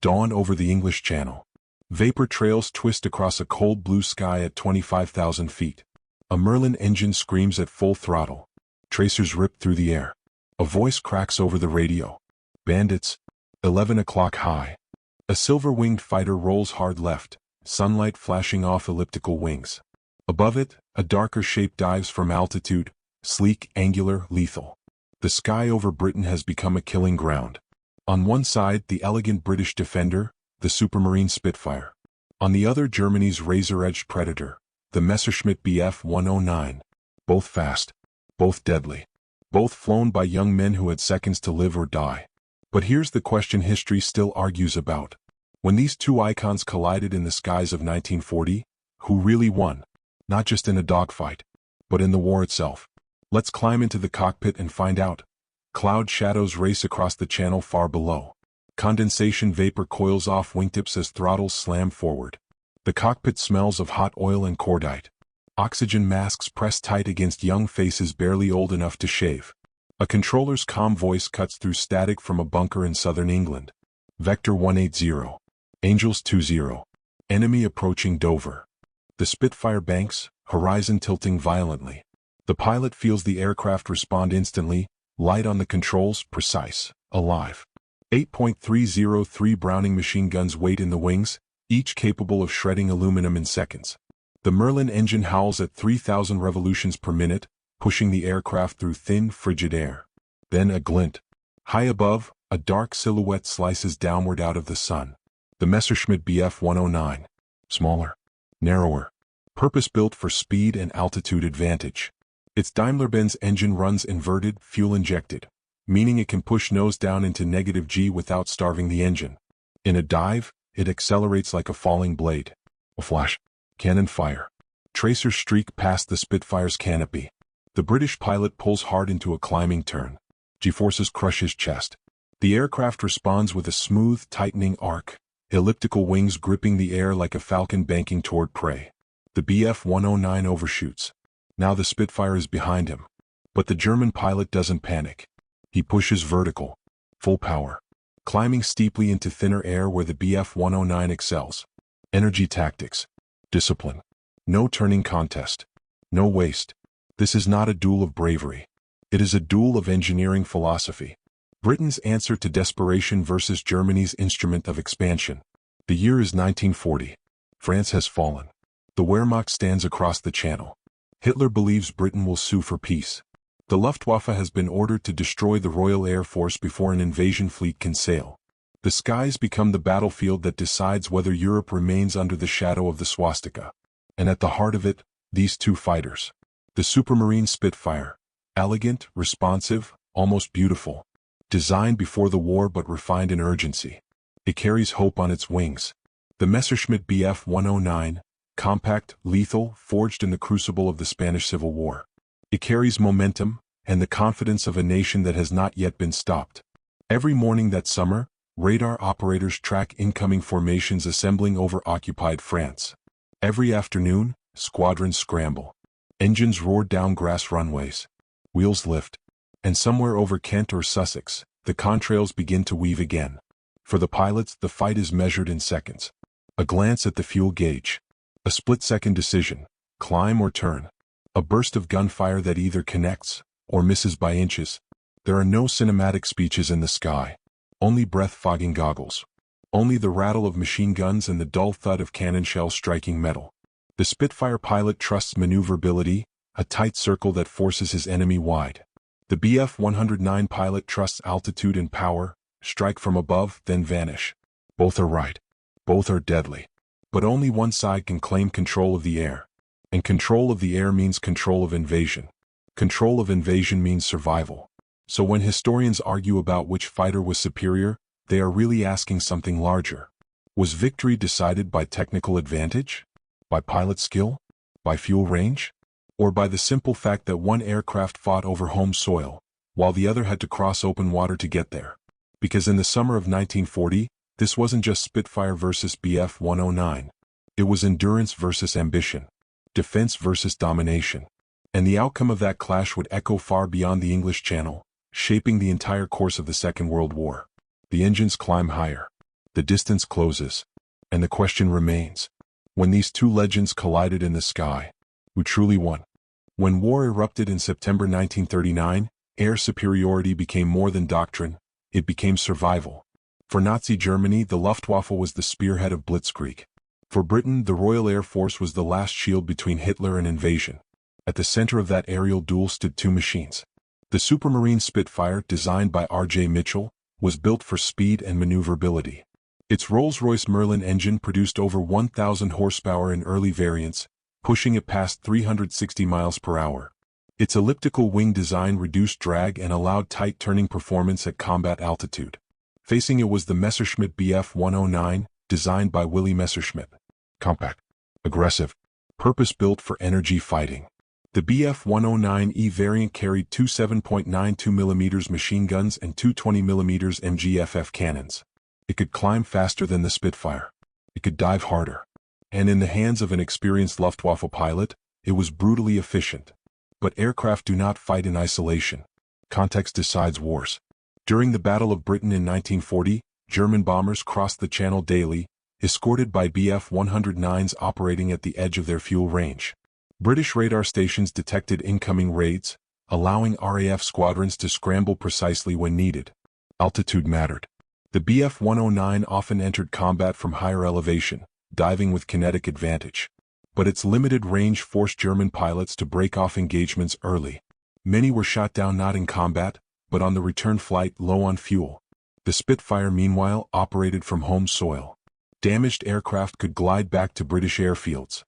Dawn over the English Channel. Vapor trails twist across a cold blue sky at 25,000 feet. A Merlin engine screams at full throttle. Tracers rip through the air. A voice cracks over the radio. Bandits. 11 o'clock high. A silver-winged fighter rolls hard left, sunlight flashing off elliptical wings. Above it, a darker shape dives from altitude, sleek, angular, lethal. The sky over Britain has become a killing ground. On one side, the elegant British Defender, the Supermarine Spitfire. On the other, Germany's razor-edged Predator, the Messerschmitt Bf 109. Both fast, both deadly, both flown by young men who had seconds to live or die. But here's the question history still argues about. When these two icons collided in the skies of 1940, who really won? Not just in a dogfight, but in the war itself. Let's climb into the cockpit and find out. Cloud shadows race across the channel far below. Condensation vapor coils off wingtips as throttles slam forward. The cockpit smells of hot oil and cordite. Oxygen masks press tight against young faces barely old enough to shave. A controller's calm voice cuts through static from a bunker in southern England. Vector 180. Angels 20. Enemy approaching Dover. The Spitfire banks, horizon tilting violently. The pilot feels the aircraft respond instantly, light on the controls, precise, alive. 8.303 Browning machine guns wait in the wings, each capable of shredding aluminum in seconds. The Merlin engine howls at 3,000 revolutions per minute, pushing the aircraft through thin, frigid air. Then a glint. High above, a dark silhouette slices downward out of the sun. The Messerschmitt Bf 109. Smaller, narrower, purpose-built for speed and altitude advantage. Its Daimler-Benz engine runs inverted, fuel-injected, meaning it can push nose down into negative G without starving the engine. In a dive, it accelerates like a falling blade. A flash. Cannon fire. Tracers streak past the Spitfire's canopy. The British pilot pulls hard into a climbing turn. G-forces crush his chest. The aircraft responds with a smooth, tightening arc, elliptical wings gripping the air like a falcon banking toward prey. The Bf 109 overshoots. Now the Spitfire is behind him. But the German pilot doesn't panic. He pushes vertical, full power, climbing steeply into thinner air where the Bf 109 excels. Energy tactics. Discipline. No turning contest. No waste. This is not a duel of bravery. It is a duel of engineering philosophy. Britain's answer to desperation versus Germany's instrument of expansion. The year is 1940. France has fallen. The Wehrmacht stands across the channel. Hitler believes Britain will sue for peace. The Luftwaffe has been ordered to destroy the Royal Air Force before an invasion fleet can sail. The skies become the battlefield that decides whether Europe remains under the shadow of the swastika. And at the heart of it, these two fighters. The Supermarine Spitfire. Elegant, responsive, almost beautiful. Designed before the war but refined in urgency. It carries hope on its wings. The Messerschmitt Bf 109. Compact, lethal, forged in the crucible of the Spanish Civil War. It carries momentum, and the confidence of a nation that has not yet been stopped. Every morning that summer, radar operators track incoming formations assembling over occupied France. Every afternoon, squadrons scramble. Engines roar down grass runways. Wheels lift. And somewhere over Kent or Sussex, the contrails begin to weave again. For the pilots, the fight is measured in seconds. A glance at the fuel gauge. A split-second decision, climb or turn. A burst of gunfire that either connects or misses by inches. There are no cinematic speeches in the sky. Only breath-fogging goggles. Only the rattle of machine guns and the dull thud of cannon shells striking metal. The Spitfire pilot trusts maneuverability, a tight circle that forces his enemy wide. The Bf 109 pilot trusts altitude and power, strike from above, then vanish. Both are right. Both are deadly. But only one side can claim control of the air. And control of the air means control of invasion. Control of invasion means survival. So when historians argue about which fighter was superior, they are really asking something larger. Was victory decided by technical advantage? By pilot skill? By fuel range? Or by the simple fact that one aircraft fought over home soil, while the other had to cross open water to get there? Because in the summer of 1940, this wasn't just Spitfire versus Bf 109. It was endurance versus ambition. Defense versus domination. And the outcome of that clash would echo far beyond the English Channel, shaping the entire course of the Second World War. The engines climb higher. The distance closes. And the question remains. When these two legends collided in the sky, who truly won? When war erupted in September 1939, air superiority became more than doctrine, it became survival. For Nazi Germany, the Luftwaffe was the spearhead of Blitzkrieg. For Britain, the Royal Air Force was the last shield between Hitler and invasion. At the center of that aerial duel stood two machines. The Supermarine Spitfire, designed by R.J. Mitchell, was built for speed and maneuverability. Its Rolls-Royce Merlin engine produced over 1,000 horsepower in early variants, pushing it past 360 miles per hour. Its elliptical wing design reduced drag and allowed tight turning performance at combat altitude. Facing it was the Messerschmitt Bf 109, designed by Willy Messerschmitt. Compact, aggressive, purpose-built for energy fighting. The Bf 109E variant carried two 7.92mm machine guns and two 20mm MGFF cannons. It could climb faster than the Spitfire. It could dive harder. And in the hands of an experienced Luftwaffe pilot, it was brutally efficient. But aircraft do not fight in isolation. Context decides wars. During the Battle of Britain in 1940, German bombers crossed the Channel daily, escorted by Bf 109s operating at the edge of their fuel range. British radar stations detected incoming raids, allowing RAF squadrons to scramble precisely when needed. Altitude mattered. The Bf 109 often entered combat from higher elevation, diving with kinetic advantage. But its limited range forced German pilots to break off engagements early. Many were shot down not in combat, but on the return flight low on fuel. The Spitfire, meanwhile, operated from home soil. Damaged aircraft could glide back to British airfields.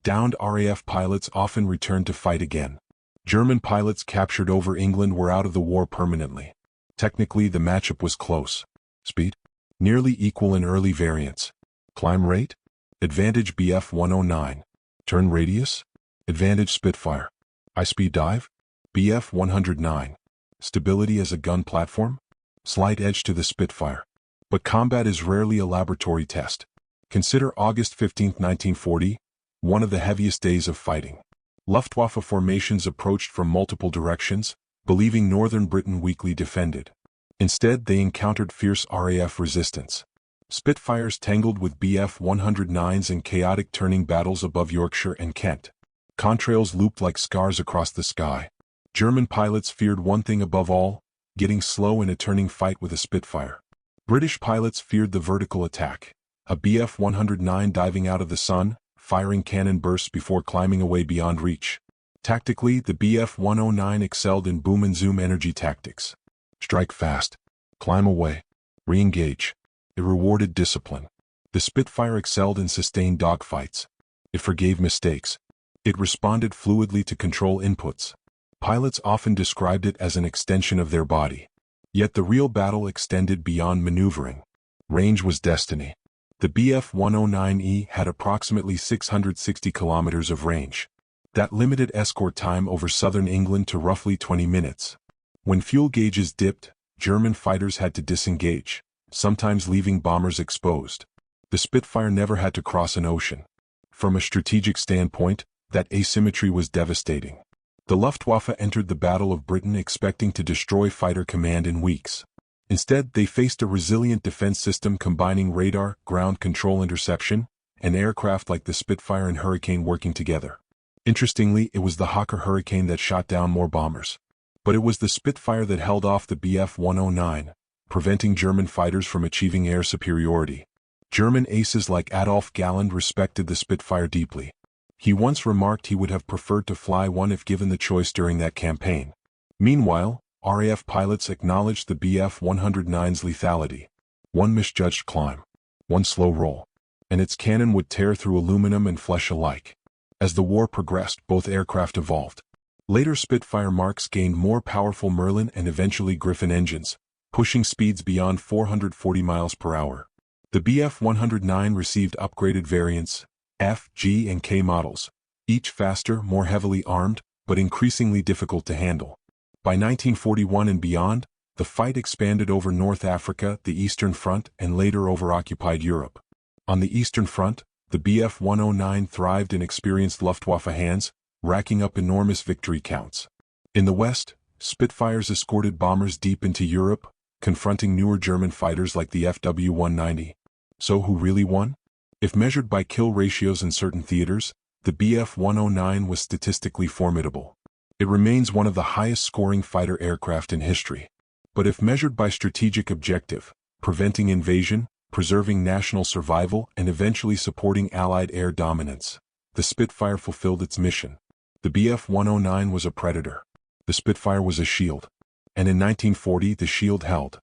Downed RAF pilots often returned to fight again. German pilots captured over England were out of the war permanently. Technically, the matchup was close. Speed? Nearly equal in early variants. Climb rate? Advantage Bf 109. Turn radius? Advantage Spitfire. High-speed dive? Bf 109. Stability as a gun platform? Slight edge to the Spitfire. But combat is rarely a laboratory test. Consider August 15, 1940, one of the heaviest days of fighting. Luftwaffe formations approached from multiple directions, believing northern Britain weakly defended. Instead, they encountered fierce RAF resistance. Spitfires tangled with Bf 109s in chaotic turning battles above Yorkshire and Kent. Contrails looped like scars across the sky. German pilots feared one thing above all, getting slow in a turning fight with a Spitfire. British pilots feared the vertical attack, a Bf 109 diving out of the sun, firing cannon bursts before climbing away beyond reach. Tactically, the Bf 109 excelled in boom and zoom energy tactics. Strike fast, climb away, re-engage. It rewarded discipline. The Spitfire excelled in sustained dogfights. It forgave mistakes. It responded fluidly to control inputs. Pilots often described it as an extension of their body. Yet the real battle extended beyond maneuvering. Range was destiny. The Bf 109E had approximately 660 kilometers of range. That limited escort time over southern England to roughly 20 minutes. When fuel gauges dipped, German fighters had to disengage, sometimes leaving bombers exposed. The Spitfire never had to cross an ocean. From a strategic standpoint, that asymmetry was devastating. The Luftwaffe entered the Battle of Britain expecting to destroy fighter command in weeks. Instead, they faced a resilient defense system combining radar, ground control interception, and aircraft like the Spitfire and Hurricane working together. Interestingly, it was the Hawker Hurricane that shot down more bombers. But it was the Spitfire that held off the Bf 109, preventing German fighters from achieving air superiority. German aces like Adolf Galland respected the Spitfire deeply. He once remarked he would have preferred to fly one if given the choice during that campaign. Meanwhile, RAF pilots acknowledged the Bf 109's lethality. One misjudged climb, one slow roll, and its cannon would tear through aluminum and flesh alike. As the war progressed, both aircraft evolved. Later Spitfire marks gained more powerful Merlin and eventually Griffin engines, pushing speeds beyond 440 miles per hour. The Bf 109 received upgraded variants, F, G, and K models, each faster, more heavily armed, but increasingly difficult to handle. By 1941 and beyond, the fight expanded over North Africa, the Eastern Front, and later over occupied Europe. On the Eastern Front, the Bf 109 thrived in experienced Luftwaffe hands, racking up enormous victory counts. In the West, Spitfires escorted bombers deep into Europe, confronting newer German fighters like the FW-190. So who really won? If measured by kill ratios in certain theaters, the Bf 109 was statistically formidable. It remains one of the highest-scoring fighter aircraft in history. But if measured by strategic objective, preventing invasion, preserving national survival, and eventually supporting Allied air dominance, the Spitfire fulfilled its mission. The Bf 109 was a predator. The Spitfire was a shield. And in 1940 the shield held.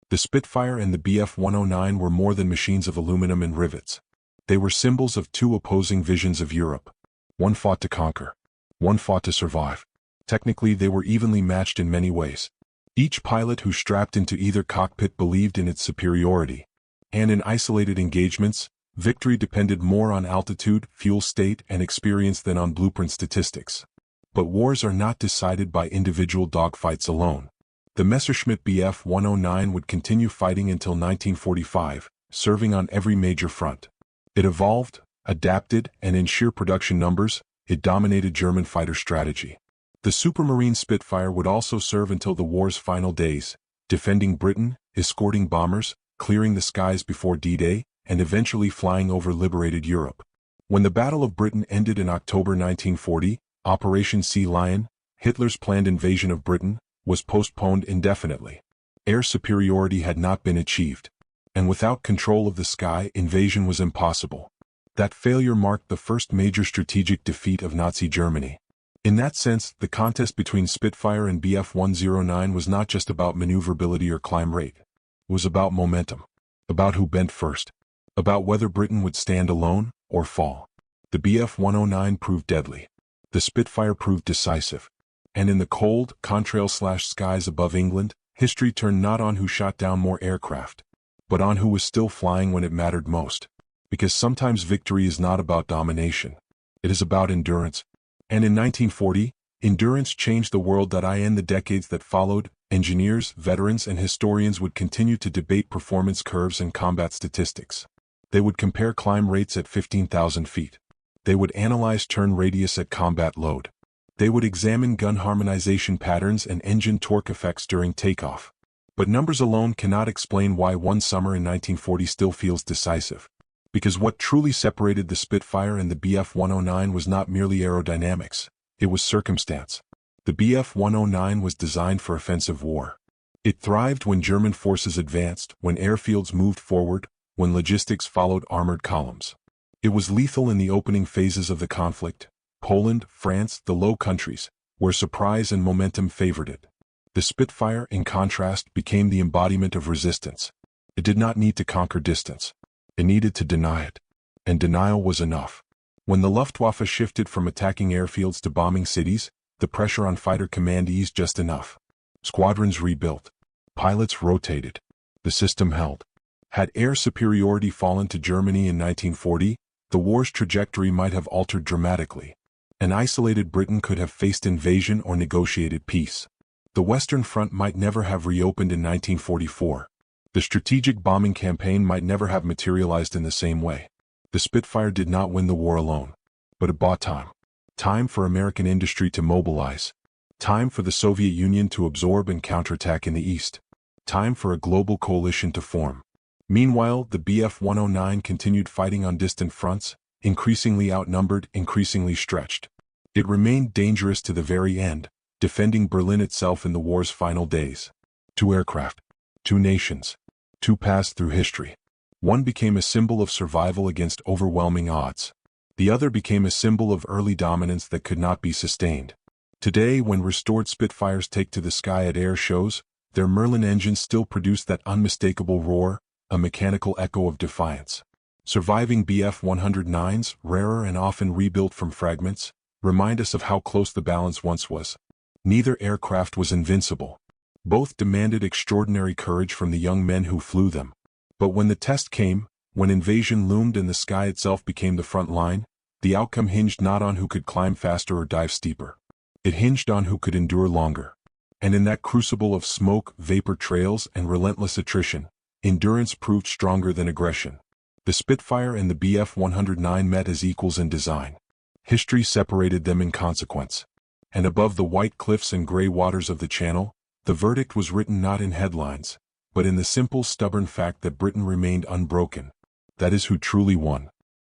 The Spitfire and the Bf 109 were more than machines of aluminum and rivets. They were symbols of two opposing visions of Europe. One fought to conquer. One fought to survive. Technically they were evenly matched in many ways. Each pilot who strapped into either cockpit believed in its superiority. And in isolated engagements, victory depended more on altitude, fuel state, and experience than on blueprint statistics. But wars are not decided by individual dogfights alone. The Messerschmitt Bf 109 would continue fighting until 1945, serving on every major front. It evolved, adapted, and in sheer production numbers, it dominated German fighter strategy. The Supermarine Spitfire would also serve until the war's final days, defending Britain, escorting bombers, clearing the skies before D-Day, and eventually flying over liberated Europe. When the Battle of Britain ended in October 1940, Operation Sea Lion, Hitler's planned invasion of Britain, was postponed indefinitely. Air superiority had not been achieved. And without control of the sky, invasion was impossible. That failure marked the first major strategic defeat of Nazi Germany. In that sense, the contest between Spitfire and Bf 109 was not just about maneuverability or climb rate. It was about momentum. About who bent first. About whether Britain would stand alone or fall. The Bf 109 proved deadly. The Spitfire proved decisive. And in the cold, contrail/skies above England, history turned not on who shot down more aircraft, but on who was still flying when it mattered most. Because sometimes victory is not about domination. It is about endurance. And in 1940, endurance changed the world. In the decades that followed, engineers, veterans, and historians would continue to debate performance curves and combat statistics. They would compare climb rates at 15,000 feet. They would analyze turn radius at combat load. They would examine gun harmonization patterns and engine torque effects during takeoff. But numbers alone cannot explain why one summer in 1940 still feels decisive. Because what truly separated the Spitfire and the Bf 109 was not merely aerodynamics, it was circumstance. The Bf 109 was designed for offensive war. It thrived when German forces advanced, when airfields moved forward, when logistics followed armored columns. It was lethal in the opening phases of the conflict, Poland, France, the Low Countries, where surprise and momentum favored it. The Spitfire, in contrast, became the embodiment of resistance. It did not need to conquer distance. It needed to deny it. And denial was enough. When the Luftwaffe shifted from attacking airfields to bombing cities, the pressure on fighter command eased just enough. Squadrons rebuilt. Pilots rotated. The system held. Had air superiority fallen to Germany in 1940, the war's trajectory might have altered dramatically. An isolated Britain could have faced invasion or negotiated peace. The Western Front might never have reopened in 1944. The strategic bombing campaign might never have materialized in the same way. The Spitfire did not win the war alone. But it bought time. Time for American industry to mobilize. Time for the Soviet Union to absorb and counterattack in the East. Time for a global coalition to form. Meanwhile, the Bf 109 continued fighting on distant fronts, increasingly outnumbered, increasingly stretched. It remained dangerous to the very end, defending Berlin itself in the war's final days. 2 aircraft. 2 nations. 2 paths through history. One became a symbol of survival against overwhelming odds. The other became a symbol of early dominance that could not be sustained. Today, when restored Spitfires take to the sky at air shows, their Merlin engines still produce that unmistakable roar, a mechanical echo of defiance. Surviving Bf 109s, rarer and often rebuilt from fragments, remind us of how close the balance once was. Neither aircraft was invincible. Both demanded extraordinary courage from the young men who flew them. But when the test came, when invasion loomed and the sky itself became the front line, the outcome hinged not on who could climb faster or dive steeper. It hinged on who could endure longer. And in that crucible of smoke, vapor trails, and relentless attrition, endurance proved stronger than aggression. The Spitfire and the Bf 109 met as equals in design. History separated them in consequence. And above the white cliffs and gray waters of the Channel, the verdict was written not in headlines, but in the simple, stubborn fact that Britain remained unbroken. That is who truly won.